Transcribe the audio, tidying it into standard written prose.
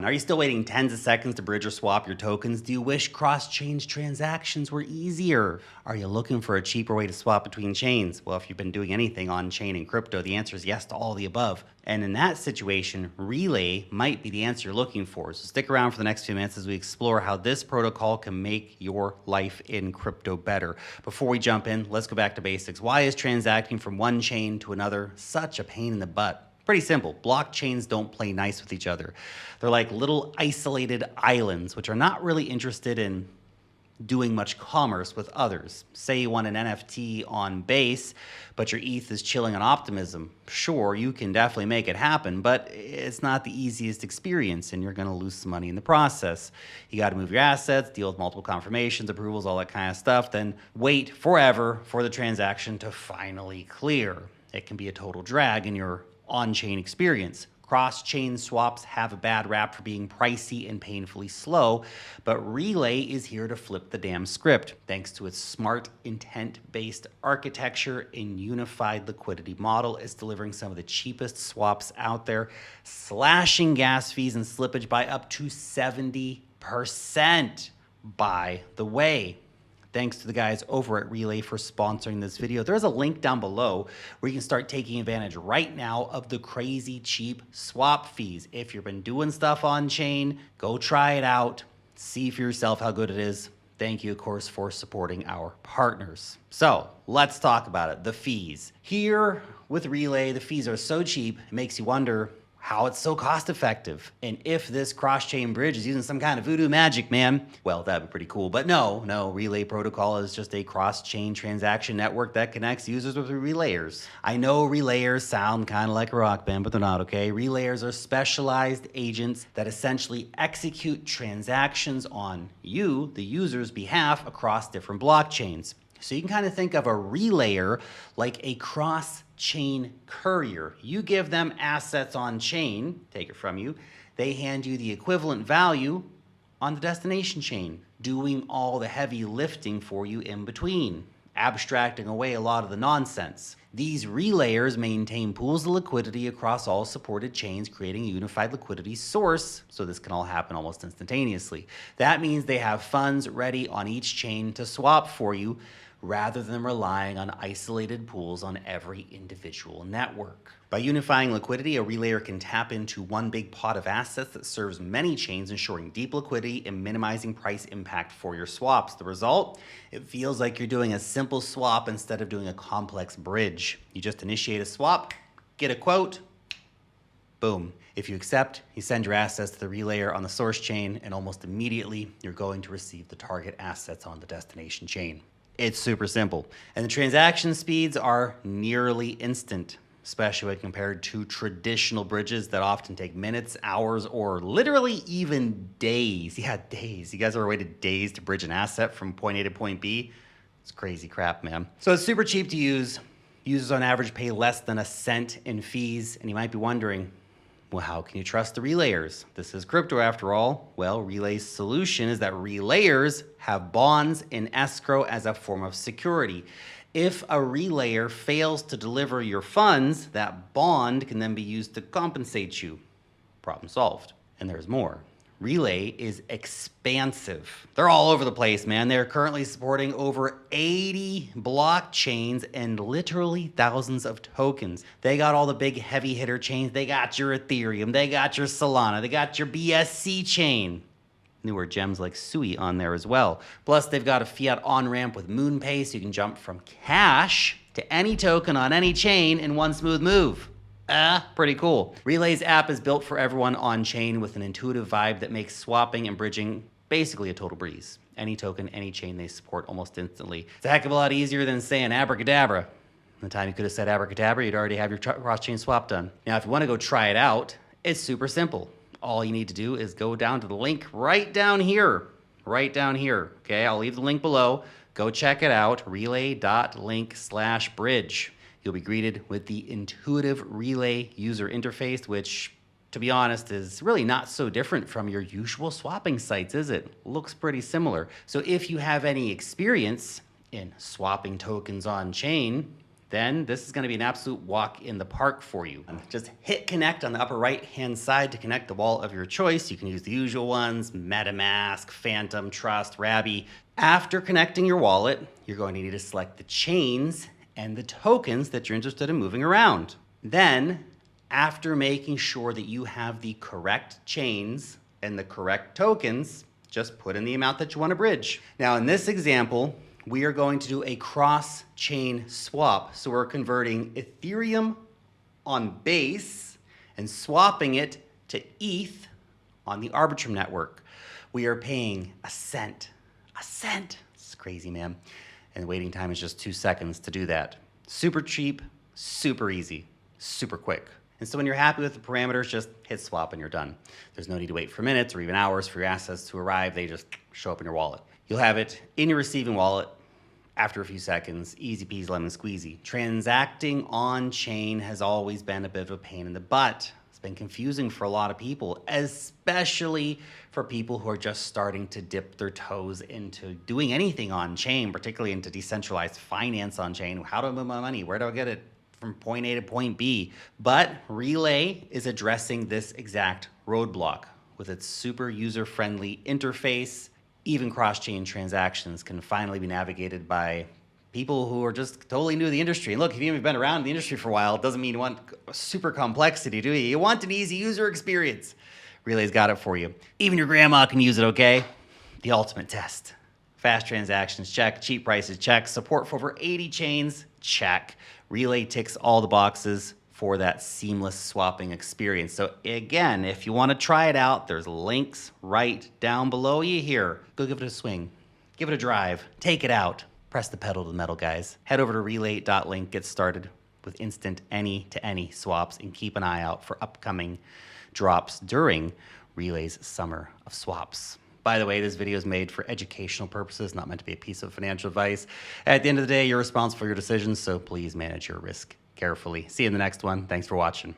Are you still waiting tens of seconds to bridge or swap your tokens? Do you wish cross-chain transactions were easier? Are you looking for a cheaper way to swap between chains? Well, if you've been doing anything on-chain in crypto, the answer is yes to all the above. And in that situation, Relay might be the answer you're looking for. So stick around for the next few minutes as we explore how this protocol can make your life in crypto better. Before we jump in, let's go back to basics. Why is transacting from one chain to another such a pain in the butt? Pretty simple. Blockchains don't play nice with each other. They're like little isolated islands, which are not really interested in doing much commerce with others. Say you want an NFT on Base, but your ETH is chilling on Optimism. Sure, you can definitely make it happen, but it's not the easiest experience, and you're going to lose some money in the process. You got to move your assets, deal with multiple confirmations, approvals, all that kind of stuff, then wait forever for the transaction to finally clear. It can be a total drag in your on-chain experience. Cross-chain swaps have a bad rap for being pricey and painfully slow, but Relay is here to flip the damn script. Thanks to its smart, intent-based architecture and unified liquidity model, it's delivering some of the cheapest swaps out there, slashing gas fees and slippage by up to 70%. By the way, thanks to the guys over at Relay for sponsoring this video. There's a link down below where you can start taking advantage right now of the crazy cheap swap fees. If you've been doing stuff on chain, go try it out. See for yourself how good it is. Thank you, of course, for supporting our partners. So let's talk about it. The fees. Here with Relay, the fees are so cheap, it makes you wonder how it's so cost effective. And if this cross-chain bridge is using some kind of voodoo magic, man, well, that'd be pretty cool. But no, Relay Protocol is just a cross-chain transaction network that connects users with relayers. I know relayers sound kind of like a rock band, but they're not, okay? Relayers are specialized agents that essentially execute transactions on you, the user's behalf, across different blockchains. So you can kind of think of a relayer like a cross-chain courier. You give them assets on chain, take it from you, they hand you the equivalent value on the destination chain, doing all the heavy lifting for you in between, abstracting away a lot of the nonsense. These relayers maintain pools of liquidity across all supported chains, creating a unified liquidity source, so this can all happen almost instantaneously. That means they have funds ready on each chain to swap for you, rather than relying on isolated pools on every individual network. By unifying liquidity, a relayer can tap into one big pot of assets that serves many chains, ensuring deep liquidity and minimizing price impact for your swaps. The result? It feels like you're doing a simple swap instead of doing a complex bridge. You just initiate a swap, get a quote, boom. If you accept, you send your assets to the relayer on the source chain, and almost immediately, you're going to receive the target assets on the destination chain. It's super simple. And the transaction speeds are nearly instant, especially when compared to traditional bridges that often take minutes, hours, or literally even days. Yeah, days. You guys ever waited days to bridge an asset from point A to point B? It's crazy crap, man. So it's super cheap to use. Users on average pay less than a cent in fees. And you might be wondering, well, how can you trust the relayers? This is crypto after all. Well, Relay's solution is that relayers have bonds in escrow as a form of security. If a relayer fails to deliver your funds, that bond can then be used to compensate you. Problem solved. And there's more. Relay is expansive. They're all over the place, man. They're currently supporting over 80 blockchains and literally thousands of tokens. They got all the big heavy hitter chains. They got your Ethereum. They got your Solana. They got your BSC chain. Newer gems like Sui on there as well. Plus, they've got a fiat on-ramp with MoonPay, so you can jump from cash to any token on any chain in one smooth move. Pretty cool. Relay's app is built for everyone on chain with an intuitive vibe that makes swapping and bridging basically a total breeze. Any token, any chain they support almost instantly. It's a heck of a lot easier than saying abracadabra. The time you could have said abracadabra, you'd already have your cross-chain swap done. Now, if you want to go try it out, it's super simple. All you need to do is go down to the link right down here. Right down here. Okay, I'll leave the link below. Go check it out, relay.link/bridge. You'll be greeted with the intuitive Relay user interface, which, to be honest, is really not so different from your usual swapping sites, is it? Looks pretty similar. So if you have any experience in swapping tokens on chain, then this is going to be an absolute walk in the park for you. Just hit connect on the upper right hand side to connect the wallet of your choice. You can use the usual ones, MetaMask, Phantom, Trust, Rabby. After connecting your wallet, you're going to need to select the chains and the tokens that you're interested in moving around. Then, after making sure that you have the correct chains and the correct tokens, just put in the amount that you want to bridge. Now, in this example, we are going to do a cross-chain swap. So we're converting Ethereum on Base and swapping it to ETH on the Arbitrum network. We are paying a cent. A cent. It's crazy, man. And the waiting time is just 2 seconds to do that. Super cheap, super easy, super quick. And so when you're happy with the parameters, just hit swap and you're done. There's no need to wait for minutes or even hours for your assets to arrive. They just show up in your wallet. You'll have it in your receiving wallet after a few seconds. Easy peasy lemon squeezy. Transacting on chain has always been a bit of a pain in the butt. It's been confusing for a lot of people, especially for people who are just starting to dip their toes into doing anything on chain, particularly into decentralized finance on chain. How do I move my money? Where do I get it from point A to point B? But Relay is addressing this exact roadblock with its super user-friendly interface. Even cross-chain transactions can finally be navigated by people who are just totally new to the industry. And look, if you've been around in the industry for a while, it doesn't mean you want super complexity, do you? You want an easy user experience. Relay's got it for you. Even your grandma can use it, okay? The ultimate test. Fast transactions, check. Cheap prices, check. Support for over 80 chains, check. Relay ticks all the boxes for that seamless swapping experience. So again, if you want to try it out, there's links right down below you here. Go give it a swing. Give it a drive. Take it out. Press the pedal to the metal, guys. Head over to relay.link, get started with instant any-to-any swaps, and keep an eye out for upcoming drops during Relay's Summer of Swaps. By the way, this video is made for educational purposes, not meant to be a piece of financial advice. At the end of the day, you're responsible for your decisions, so please manage your risk carefully. See you in the next one. Thanks for watching.